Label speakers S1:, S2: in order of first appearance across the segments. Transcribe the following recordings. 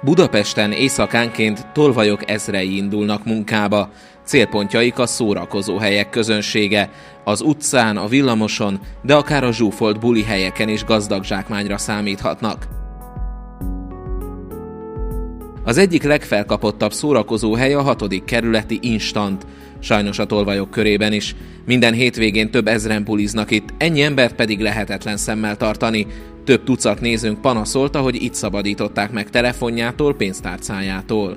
S1: Budapesten éjszakánként tolvajok ezrei indulnak munkába. Célpontjaik a szórakozóhelyek közönsége. Az utcán, a villamoson, de akár a zsúfolt buli helyeken is gazdag zsákmányra számíthatnak. Az egyik legfelkapottabb szórakozóhely a 6. kerületi Instant. Sajnos a tolvajok körében is. Minden hétvégén több ezren buliznak itt, ennyi embert pedig lehetetlen szemmel tartani. Több tucat nézőnk panaszolta, hogy itt szabadították meg telefonjától, pénztárcájától.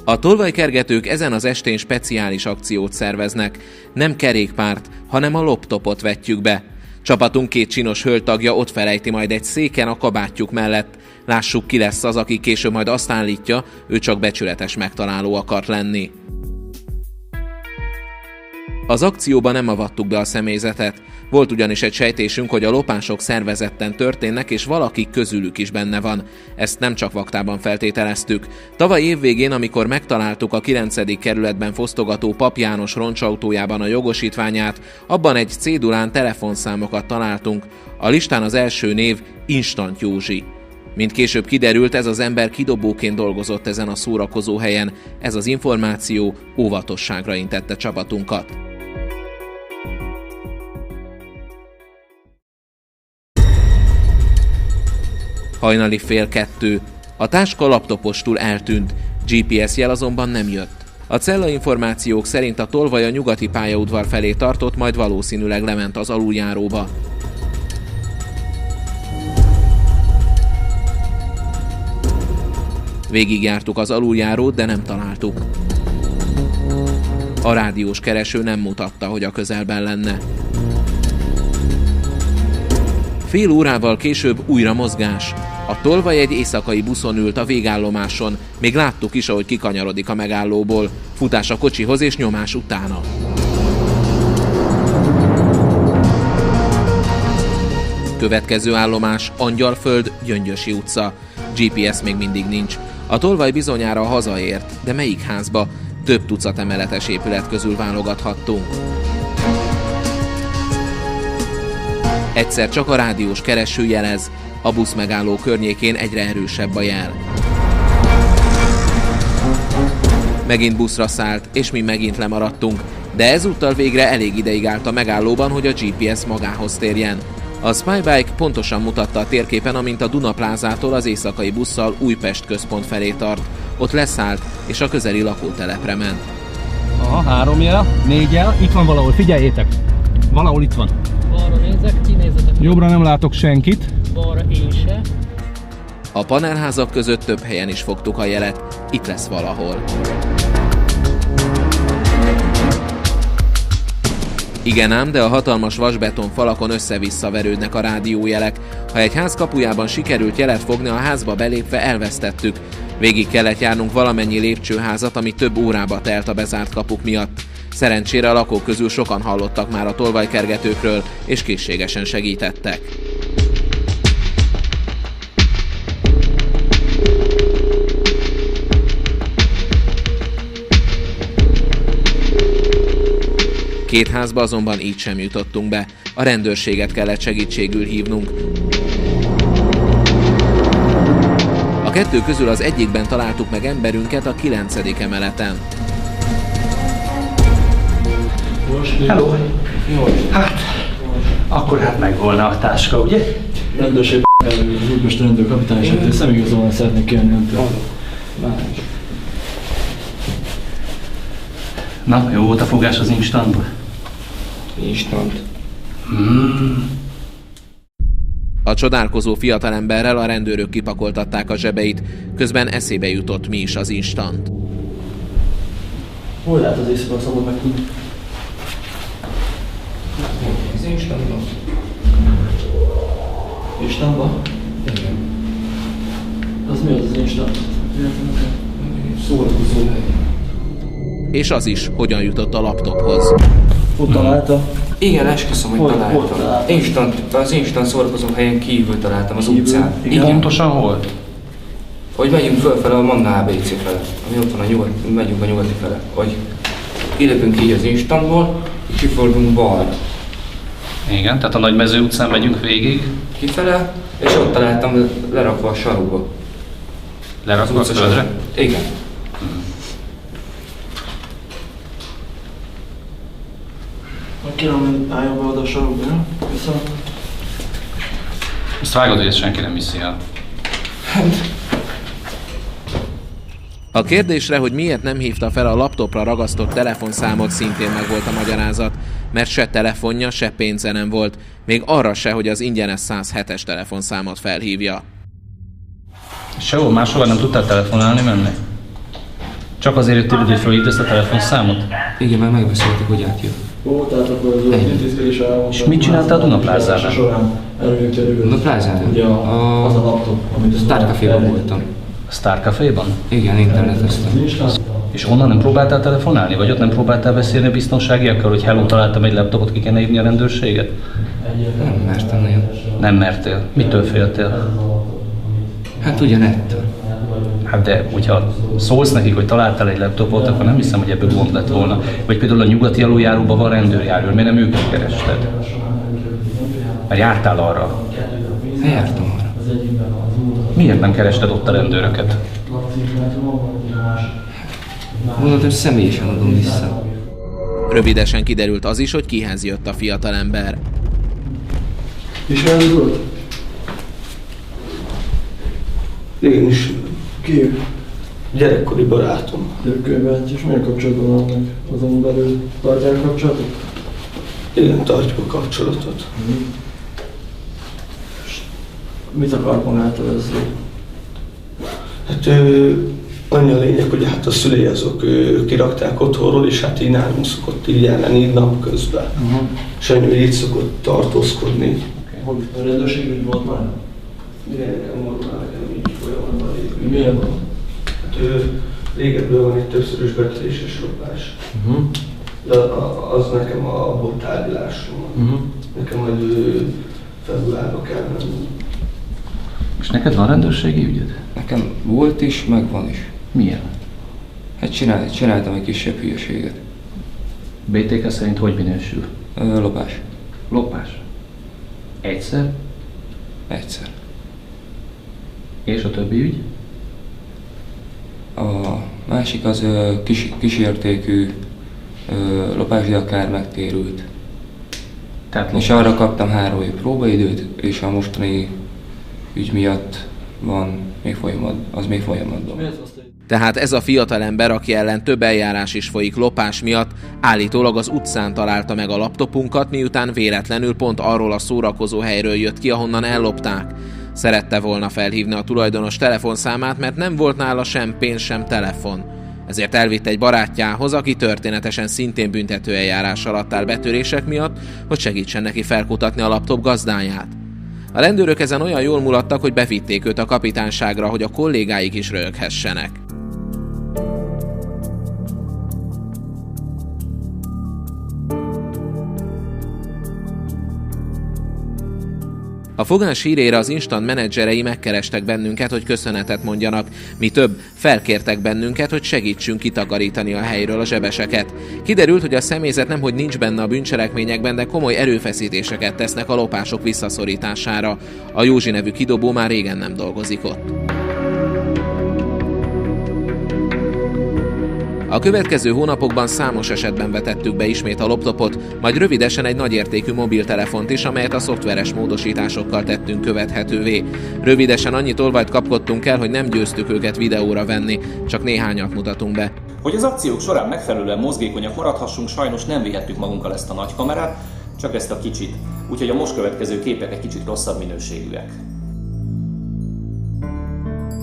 S1: A tolvajkergetők ezen az estén speciális akciót szerveznek. Nem kerékpárt, hanem a loptopot vetjük be. Csapatunk 2 csinos hölgytagja ott felejti majd egy széken a kabátjuk mellett. Lássuk, ki lesz az, aki később majd azt állítja, ő csak becsületes megtaláló akart lenni. Az akcióban nem avattuk be a személyzetet. Volt ugyanis egy sejtésünk, hogy a lopások szervezetten történnek, és valaki közülük is benne van. Ezt nem csak vaktában feltételeztük. Tavaly évvégén, amikor megtaláltuk a 9. kerületben fosztogató Pap János roncsautójában a jogosítványát, abban egy cédulán telefonszámokat találtunk. A listán az első név Instant Józsi. Mint később kiderült, ez az ember kidobóként dolgozott ezen a szórakozó helyen. Ez az információ óvatosságra intette csapatunkat. Hajnali 1:30. A táska laptopostul eltűnt, GPS jel azonban nem jött. A cellainformációk szerint a tolvaj a nyugati pályaudvar felé tartott, majd valószínűleg lement az aluljáróba. Végigjártuk az aluljárót, de nem találtuk. A rádiós kereső nem mutatta, hogy a közelben lenne. Fél órával később újra mozgás. A tolvaj egy éjszakai buszon ült a végállomáson. Még láttuk is, ahogy kikanyarodik a megállóból. Futás a kocsihoz és nyomás utána. Következő állomás Angyalföld, Gyöngyösi utca. GPS még mindig nincs. A tolvaj bizonyára hazaért, de melyik házba? Több tucat emeletes épület közül válogathattunk. Egyszer csak a rádiós kereső jelez. A busz megálló környékén egyre erősebb a jel. Megint buszra szállt, és mi megint lemaradtunk, de ezúttal végre elég ideig állt a megállóban, hogy a GPS magához térjen. A Spybike pontosan mutatta a térképen, amint a Dunaplázától az éjszakai busszal Újpest központ felé tart. Ott leszállt, és a közeli lakótelepre ment.
S2: Aha, 3 jel, 4 jel, itt van valahol, figyeljétek! Valahol itt van.
S3: Balra nézek, kinézetek.
S2: Jobbra nem látok senkit.
S3: Balra én se.
S1: A panelházak között több helyen is fogtuk a jelet. Itt lesz valahol. Igen ám, de a hatalmas vasbeton falakon össze-vissza verődnek a rádiójelek. Ha egy ház kapujában sikerült jelet fogni, a házba belépve elvesztettük. Végig kellett járnunk valamennyi lépcsőházat, ami több órába telt a bezárt kapuk miatt. Szerencsére a lakók közül sokan hallottak már a tolvajkergetőkről, és készségesen segítettek. Két házba azonban így sem jutottunk be. A rendőrséget kellett segítségül hívnunk. A kettő közül az egyikben találtuk meg emberünket, a 9. emeleten.
S4: Hello! Hát, akkor hát megvolna a táska, ugye?
S5: Rendőrség az Újpest rendőrkapitányság, személyigazolványt szeretnék kérni öntől.
S4: Na, jó volt a fogás az Instantba?
S5: Instant.
S1: A csodálkozó fiatalemberrel a rendőrök kipakoltatták a zsebeit, közben eszébe jutott, mi is az Instant.
S5: Hol lehet az éjszaka szabad megtudni? Az Instantban. Instantban? Igen. Az mi az Instant? Szórakozó hely.
S1: És az is, hogyan jutott a laptophoz.
S5: Ott találta?
S6: Igen, esküszöm, hogy találtam. Az Instant szórakozó helyen kívül találtam, az utcán.
S4: Igen. Pontosan hol?
S6: Hogy megyünk fölfele a Manna ABC fele, ami ott van a nyugat, megyünk a nyugati fele. Hogy kilépünk így az Instantból, és kifordulunk balra.
S4: Igen, tehát a Nagymező utcán megyünk végig.
S6: Kifele, és ott találtam lerakva a sarokba.
S4: Lerakva a földre?
S6: Igen.
S5: Kérem, álljon be oda a sarokba, köszönöm.
S4: Azt vágod, hogy ezt senki nem viszi el.
S1: A kérdésre, hogy miért nem hívta fel a laptopra ragasztott telefonszámot, szintén megvolt a magyarázat, mert se telefonja, se pénze nem volt, még arra se, hogy az ingyenes 107-es telefonszámot felhívja.
S4: Sehol máshol nem tudtál telefonálni menni? Csak azért jöttél, hogy felhívd ezt a telefonszámot?
S6: Igen, mert megbeszéltük, hogy átjön.
S5: Ó, tehát akkor az intézkedés elmondta.
S4: És mit csináltál a Dunaplázában?
S5: Során előjöttél rövőt.
S6: Dunaplázában?
S5: Ugye az a laptop, amit a
S6: Star Caféban voltam.
S4: A Star Caféban?
S6: Igen, interneteztem.
S4: És onnan nem próbáltál telefonálni? Vagy ott nem próbáltál beszélni a biztonságiakkal, hogy hello, találtam egy laptopot, ki kéne hívni a rendőrséget?
S6: Nem mertem nagyon.
S4: Nem mertél. Mitől féltél?
S6: Hát ugyanettől.
S4: Hát de, hogyha szólsz nekik, hogy találtál egy laptopot, akkor nem hiszem, hogy ebből gond lett volna. Vagy például a nyugati aluljáróban van rendőrjárőr, miért nem őket kerested? Mert jártál arra.
S6: Jártam arra.
S4: Miért nem kerested ott a rendőröket?
S6: Mondom, hogy személyesen adom vissza.
S1: Rövidesen kiderült az is, hogy kihez jött a fiatalember.
S5: Ismerőd volt?
S7: Én is.
S5: Ki?
S7: Gyerekkori barátom.
S5: Gyerekkori barátja, és milyen kapcsolatban vannak? Azon belül tartják kapcsolatot?
S7: Igen, tartjuk a kapcsolatot.
S5: Mit akar magától ezzel?
S7: Hát annyi a lényeg, hogy hát a szülei azok kirakták otthonról, és hát így nálunk szokott így jelenni napközben. És annyi, így szokott tartózkodni.
S5: Hogy a rendőrség úgy volt már?
S7: Igen, nekem volt már így folyamatban lévő.
S5: Milyen van?
S7: Hát régebről van egy többszörös betöréses lopás. De az nekem a tárgyalásom van. Nekem majd februárba kell menni.
S4: És neked van rendőrségi ügyed?
S6: Nekem volt is, meg van is.
S4: Milyen?
S6: Hát csináltam egy kisebb hülyeséget.
S4: BTK szerint hogy minősül?
S6: Lopás.
S4: Lopás. Egyszer?
S6: Egyszer.
S4: És a többi ügy?
S6: A másik az kísértékű lopás, de akár megtérült.
S4: Tehát
S6: És arra kaptam 3 év próbaidőt, és a mostani ügy miatt van még folyamatban.
S1: Tehát ez a fiatalember, aki ellen több eljárás is folyik lopás miatt, állítólag az utcán találta meg a laptopunkat, miután véletlenül pont arról a szórakozó helyről jött ki, ahonnan ellopták. Szerette volna felhívni a tulajdonos telefonszámát, mert nem volt nála sem pénz, sem telefon. Ezért elvitt egy barátjához, aki történetesen szintén büntetőeljárás alatt áll betörések miatt, hogy segítsen neki felkutatni a laptop gazdáját. A rendőrök ezen olyan jól mulattak, hogy bevitték őt a kapitányságra, hogy a kollégáik is röhöghessenek. A fogás hírére az Instant menedzserei megkerestek bennünket, hogy köszönetet mondjanak. Mi több, felkértek bennünket, hogy segítsünk kitakarítani a helyről a zsebeseket. Kiderült, hogy a személyzet nemhogy nincs benne a bűncselekményekben, de komoly erőfeszítéseket tesznek a lopások visszaszorítására. A Józsi nevű kidobó már régen nem dolgozik ott. A következő hónapokban számos esetben vetettük be ismét a laptopot, majd rövidesen egy nagyértékű mobiltelefont is, amelyet a szoftveres módosításokkal tettünk követhetővé. Rövidesen annyi tolvajt kapkodtunk el, hogy nem győztük őket videóra venni, csak néhányat mutatunk be.
S8: Hogy az akciók során megfelelően mozgékonyak maradhassunk, sajnos nem vihettük magunkkal ezt a nagy kamerát, csak ezt a kicsit, úgyhogy a most következő képek egy kicsit rosszabb minőségűek.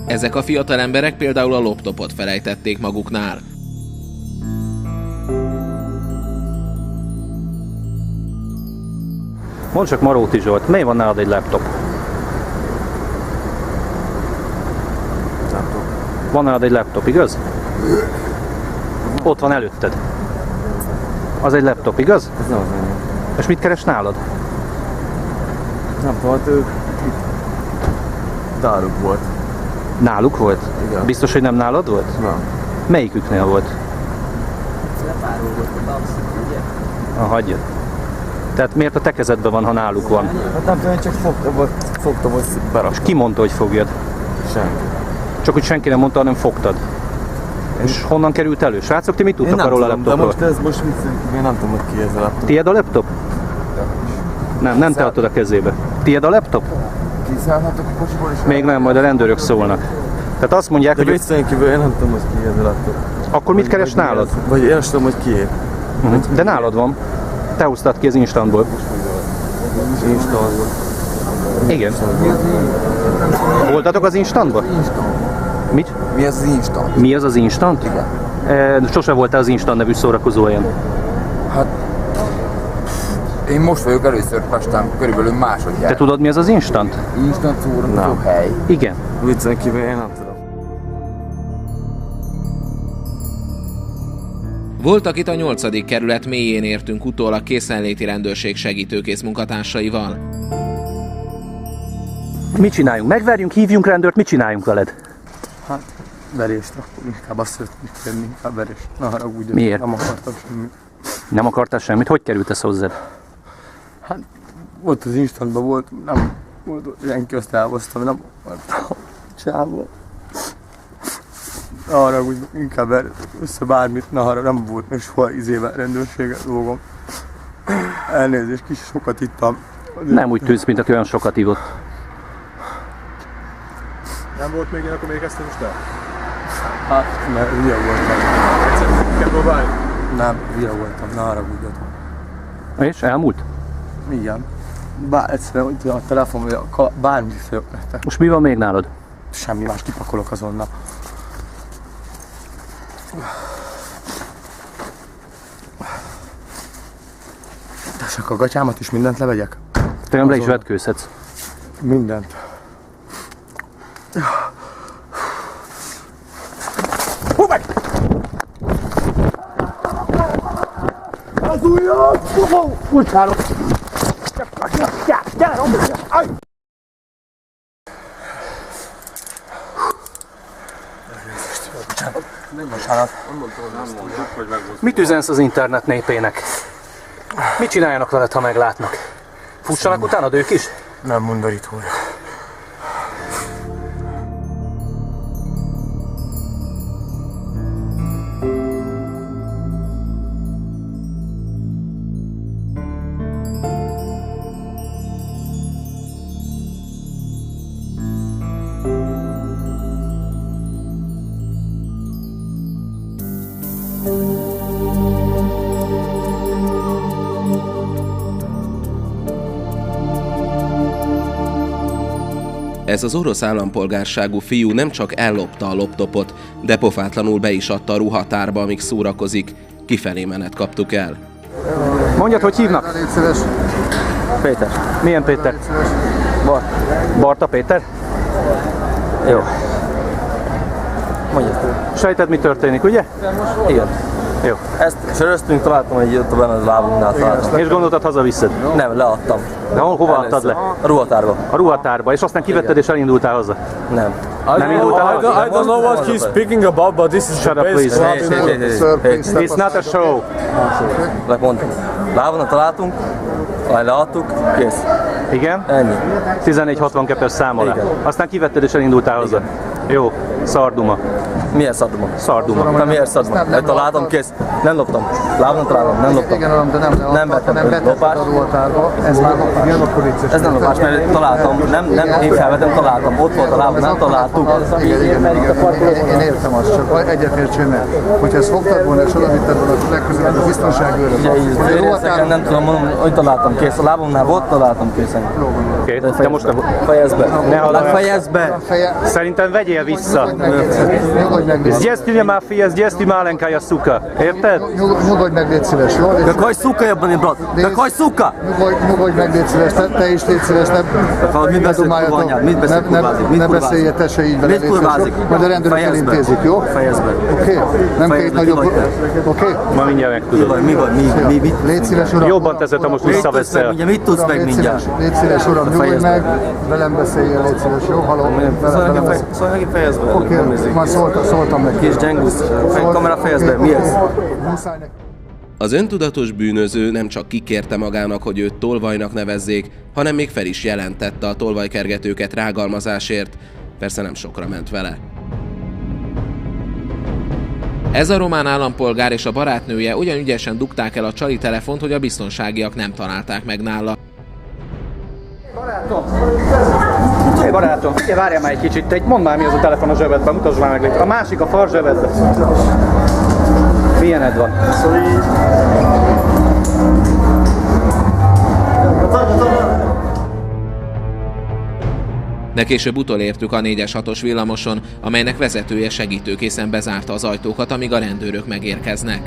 S1: Ezek a fiatal emberek például a laptopot felejtették maguknál.
S4: Mondd csak, Maróti Zsolt, miért van nálad egy laptop? Van nálad egy laptop, igaz? Ott van előtted. Az egy laptop, igaz?
S9: Ez nem az enyém.
S4: És mit keres nálad?
S9: Nem volt, ők náluk volt.
S4: Náluk volt?
S9: Igen.
S4: Biztos, hogy nem nálad volt?
S9: Nem.
S4: Melyiküknél volt?
S9: Lepárolgott a taxi, ugye?
S4: Hagyja.
S2: Tehát miért a te kezedben van, ha náluk van?
S9: Hát nem tudom, csak fogtam, hogy berak.
S2: És ki mondta, hogy fogjad?
S9: Senki.
S2: Csak hogy senki nem mondta, hanem fogtad. És honnan került elő? Srácok, ti mit tudtak arról a laptopról?
S9: De most ez most mit szerintem, én nem tudom, hogy ki ez a laptop.
S2: Tied a laptop? Nem te adtad a kezébe. Tied a laptop?
S9: Kiszállhatok a kocsiból és...
S2: Még nem, majd a rendőrök szólnak. Tehát azt mondják,
S9: De
S2: hogy...
S9: viccen kívül én nem tudom, hogy ki ez a laptop.
S2: Akkor mit keres nálad?
S9: Vagy én azt tudom, hogy kié.
S2: De nálad van. Te hoztad ki az instantból.
S9: Instantból.
S2: Igen. Voltatok az instantba? Mit?
S9: Mi ez az instant?
S2: Mi az az instant? Igen. Sose voltál az instant nevű szórakozó helyen?
S9: Hát... Én most vagyok először Pesten, körülbelül másodjára.
S2: Te tudod, mi az az instant?
S9: Instant szórakozó hely?
S2: Igen.
S9: Viccen kívül én nem tudom.
S1: Voltak itt a 8. kerület mélyén értünk utól a készenléti rendőrség segítőkész munkatársaival.
S2: Mit csináljunk? Megverjünk, hívjunk rendőrt, mit csináljunk veled?
S9: Hát, verést akkor inkább azt szeretnék kérni, inkább verést. Ne haragudj,
S2: miért?
S9: Nem akartam semmit.
S2: Nem akartál semmit? Hogy került ez hozzád?
S9: Hát, volt az instantban volt, nem volt senki, azt elhoztam, nem akartam. Csávó. Ne haragudj, inkább össze bármit, nem volt még soha izével rendőrséget dolgom. Elnézést, kis sokat ittam.
S2: Nem úgy tűnsz, mint aki olyan sokat ivott.
S5: Nem volt még ilyen, akkor még kezdtem most el?
S9: Hát, mert hülye voltam.
S5: Kell próbálni?
S9: Nem, hülye voltam, ne haragudjatok.
S2: És elmúlt?
S9: Igen. Bár egyszerűen úgy tudom, a telefon, vagy bármit folyok nektek.
S2: Most mi van még nálad?
S9: Semmi más, kipakolok azonnal. Tessék, a gatyámat is mindent levegyek?
S2: Te nem le is vetkőzhetsz.
S9: Mindent. Hú meg! Az ujjat! Bocsánat! Gyere, Robi!
S2: Mit üzensz az internet népének? Mit csináljanak veled, ha meglátnak? Fussanak utánad ők is?
S9: Nem undorító.
S1: Ez az orosz állampolgárságú fiú nem csak ellopta a laptopot, de pofátlanul be is adta a ruhatárba, amíg szórakozik. Kifelé menet kaptuk el.
S2: Mondjad, hogy hívnak?
S9: Légy szíves. Péter.
S2: Milyen Péter?
S9: Bart.
S2: Barta Péter?
S9: Jó. Mondjad.
S2: Sejted, mi történik, ugye?
S9: Igen.
S2: Jó.
S9: Ezt söröztünk, találtam egy ott benne a lábunknál találtam.
S2: És gondoltad, hazaviszed?
S9: Nem, leadtam.
S2: De hova adtad le?
S9: A ruhatárba.
S2: A ruhatárba, és aztán kivetted és elindultál haza?
S9: Nem.
S2: Nem indultál haza?
S5: I don't know what he's speaking about, but this is
S2: Shut up, please.
S9: Hey.
S2: It's not a show.
S9: Mondtam. Lábon találtunk, leadtuk, kész.
S2: Igen?
S9: Ennyi.
S2: 1462-es számolás.
S9: Igen.
S2: Aztán kivetted és elindultál haza. Jó, szarduma.
S9: Milyen szarduma?
S2: Szarduma.
S9: Na miért szarduma? Mert találtam, kész. Nem loptam. Lábon találtam, nem loptam.
S10: Igen, de nem
S9: vettem.
S10: lopás. Ez már lopás. Igen, akkor vicces.
S9: Ez nem lopás, mert találtam. Nem én felvettem, találtam. Ott volt a lábon, nem találtuk.
S10: Én értem azt, csak egyetértsél meg. Hogyha ezt fogtad volna és odavitted volna a legközelebb a biztonságőrre.
S9: Ugye így nem tudom mondani, hogy találtam, kész. A lábomnál volt, találtam, készen.
S2: Oké, de most nem.
S9: Fejezd be.
S2: Fejezd be. Szerintem vegyél vissza. Zgyeszti mafia, zgyeszti málenkája szuka. Érted?
S10: Nyugodj meg, légy szíves, jó?
S9: Какой сука, ебаный брат? Какой сука?
S10: Nyugodj meg, légy szíves, te is légy szíves, ne beszélj, te se így vele, légy szíves, majd a rendőrök elintézik, jó?
S9: Fejezd be.
S10: Oké? Nem kell itt nagyobb, oké?
S2: Ma mindjárt megtudod.
S9: Mi?
S10: Légy szíves, uram.
S2: Jobban teszed, ha most visszaveszel.
S9: Mit tudsz meg mindjárt?
S10: Légy szíves, uram, nyugodj meg, velem beszéljél, légy szíves, jó? Halló?
S9: Szóval neki fejezd be.
S10: Oké, már szóltam neki.
S9: Kis gyengusz, kamera fejezd be, mi ez?
S11: Az öntudatos bűnöző nem csak kikérte magának, hogy őt tolvajnak nevezzék, hanem még fel is jelentette a tolvajkergetőket rágalmazásért. Persze nem sokra ment vele. Ez a román állampolgár és a barátnője ugyan ügyesen dugták el a csali telefont, hogy a biztonságiak nem találták meg nála.
S2: Hé barátom, figyelj, várjál már egy kicsit, mondd már mi az a telefon a zsebedben, mutasd már meg. A másik a far zsebedben. Milyened van?
S1: De később utolértük a 4-6-os villamoson, amelynek vezetője segítőkészen bezárta az ajtókat, amíg a rendőrök megérkeznek.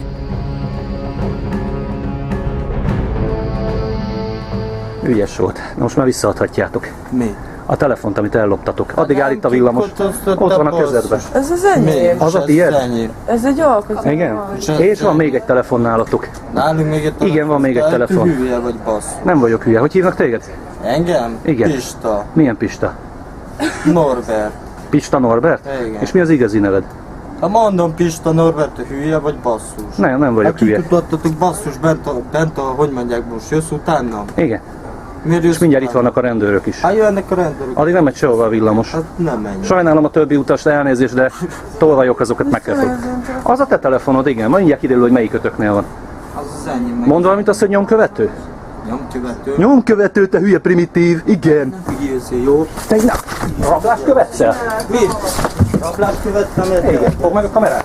S2: Ügyes volt. Na most már visszaadhatjátok.
S12: Mi?
S2: A telefont, amit elloptatok. Addig áll itt a villamos. Ott van a kezedben.
S12: Ez az enyém.
S2: Az a tiéd?
S12: Ez egy alkotó.
S2: Igen? És van még egy telefon nálatok.
S12: Nálunk még egy telefon.
S2: Igen, van még egy telefon.
S12: Hülye vagy bassz.
S2: Nem vagyok hülye. Hogy hívnak téged?
S12: Engem?
S2: Igen.
S12: Pista.
S2: Milyen Pista?
S12: Norbert.
S2: Pista Norbert?
S12: Igen.
S2: És mi az igazi neved?
S12: Ha mondom Pista Norbert, hülye vagy basszus?
S2: Nem vagyok hülye.
S12: Kikutattatok basszus bent a, hogy mondják most, jössz utána?
S2: Igen.
S12: Miért
S2: és mindjárt itt vannak a rendőrök is.
S12: Hát jönnek a rendőrök.
S2: Addig nem megy sehova a villamos.
S12: Hát nem menj.
S2: Sajnálom a többi utast, elnézést, de tolvajok, azokat meg kell fogni. Az a te telefonod, igen. Mindjárt kiderül, hogy melyik ötöknél van.
S12: Az enyém.
S2: Mondd valamit azt, hogy nyomkövető?
S12: Nyomkövető?
S2: Nyomkövető, te hülye primitív, igen.
S12: Nem figyelsz, jó?
S2: Te rablást követsz el?
S12: Mi? Rablást követtem el?
S2: Igen, fogd meg a kamerát.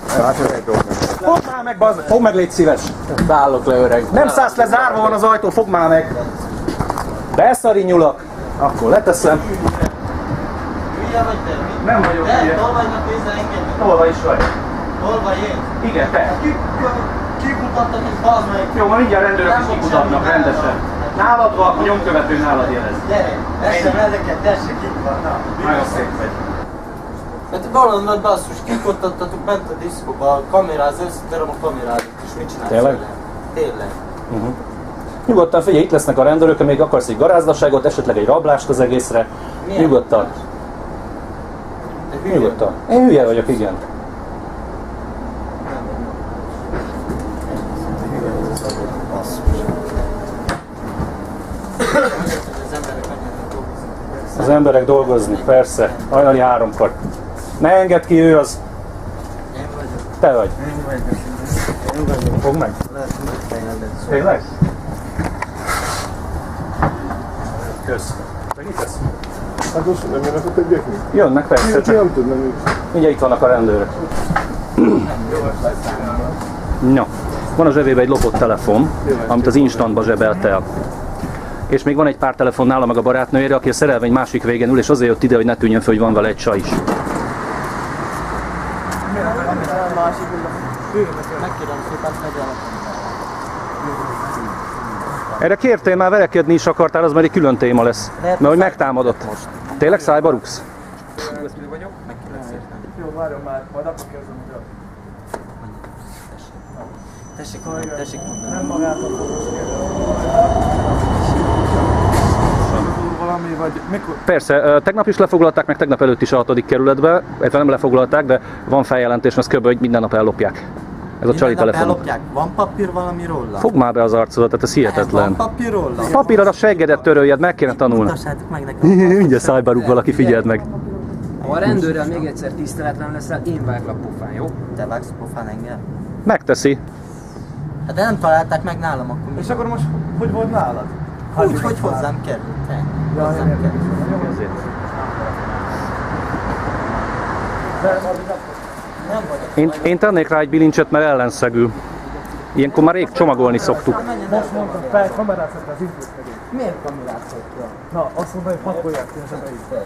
S2: Fogd már meg, bazd, fogd meg, légy szíves.
S12: Szállok le, öreg.
S2: Nem szállsz le, zárva van az ajtó, fogd már meg. Beszari nyulak. Akkor leteszem.
S12: Hülye vagy te?
S2: Nem vagyok hülye.
S12: Tolvajnak nézzel engem?
S2: Tolvaj is vagy.
S12: Tolvaj én?
S2: Igen, te.
S12: Kikutattatok, bazd meg.
S2: Jó, ma mindjárt rendőrök is kikutatnak rendesen. Nálad van, a nyomkövető nálad jelez.
S12: Gyere, eszem ezeket, tessék kikutatnak.
S2: Nagyon szép vagy.
S12: Mert valami nagy basszus, kikuttattatok bent a diszkóba, a kameráz, összeterem a kamerát, és mit csinálsz?
S2: Tényleg?
S12: Tényleg.
S2: Nyugodtan figyelj, itt lesznek a rendőrök, ha még akarsz egy garázdaságot, esetleg egy rablást az egészre.
S12: Milyen?
S2: Nyugodtan. Nyugodtan. Én hülye vagyok, igen. Az emberek dolgozni, persze. Hajnali 3-kor. Ne engedd ki, ő az.
S12: Én vagyok.
S2: Te vagy.
S12: Én vagyok.
S2: Fogd meg.
S12: Lehet, megfejlődött.
S2: Tényleg? Kösz. Meg itt lesz?
S10: Hát most nem jönnek a többiek mi?
S2: Jönnek, persze.
S10: Csak nem tudnám ők.
S2: Mindjárt itt vannak a rendőrök. No. Van a zsebében egy lopott telefon, amit az instantba zsebelt el. És még van egy pár telefon nála meg a barátnőjére, aki a szerelvény másik végén ül, és azért jött ide, hogy ne tűnjön fel, hogy van vele egy csaj is. Erre kértél már, verekedni is akartál, az már egy külön téma lesz. Mert hogy megtámadott. Tényleg szájba rúgsz?
S10: Jó, várjon már, majd akkor kezdem, hogy
S12: Tessék mondani.
S10: nem magától fogos valami, vagy mikor?
S2: Persze, tegnap is lefoglalták, meg tegnap előtt is a 6. kerületbe, illetve nem lefoglalták, de van feljelentés, mert kb. Hogy minden nap ellopják. Ez a csali telefon.
S12: Ellopják? Van papír valami róla?
S2: Fogd már be az arcodat, tehát ez hihetetlen.
S12: Van papír róla?
S2: Papírral a seggedet töröljed, meg kéne tanulni.
S12: Mutassátok meg nekem.
S2: Mindjárt szájba rúg valaki, figyeld meg.
S13: Ha a rendőrrel még egyszer tiszteletlen leszel, én váglak pofán, jó?
S12: Te vágsz pofán engem?
S2: Megteszi.
S12: Hát de nem találták meg nálam, akkor mi?
S10: És akkor most hogy volt nálad?
S12: Úgy, hogy hozzám került. Hozzám került. Nem vagyok.
S2: Én tennék rá egy bilincset, mert ellenszegül. Ilyenkor már rég csomagolni szoktuk.
S10: Most mondtam, fel kameráztatni az intézkedést.
S12: Miért kameráztatja?
S10: Na, azt mondta, hogy pakolják ki a zsebeit.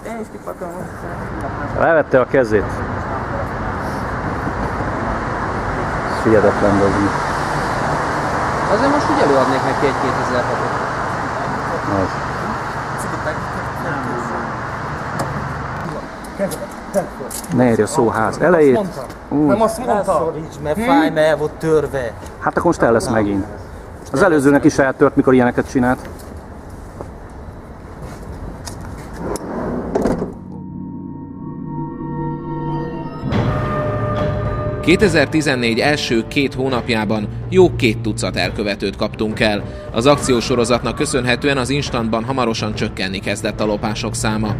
S12: Én is kipakolom.
S2: Levette a kezét. Hihetetlen dolog.
S13: Azért most úgy előadnék neki egy 2006-ot.
S2: Az. Ne érj a szóház elejét.
S10: Nem azt mondta.
S12: Mert fáj, mert el volt törve.
S2: Hát akkor most el lesz megint. Az előzőnek is eltört, mikor ilyeneket csinált.
S1: 2014 első 2 hónapjában jó 2 tucat elkövetőt kaptunk el. Az akciósorozatnak köszönhetően az instantban hamarosan csökkenni kezdett a lopások száma.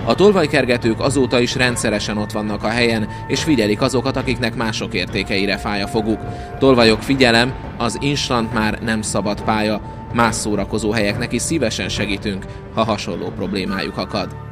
S1: A tolvajkergetők azóta is rendszeresen ott vannak a helyen, és figyelik azokat, akiknek mások értékeire fáj a foguk. Tolvajok, figyelem, az instant már nem szabad pálya. Más szórakozó helyeknek is szívesen segítünk, ha hasonló problémájuk akad.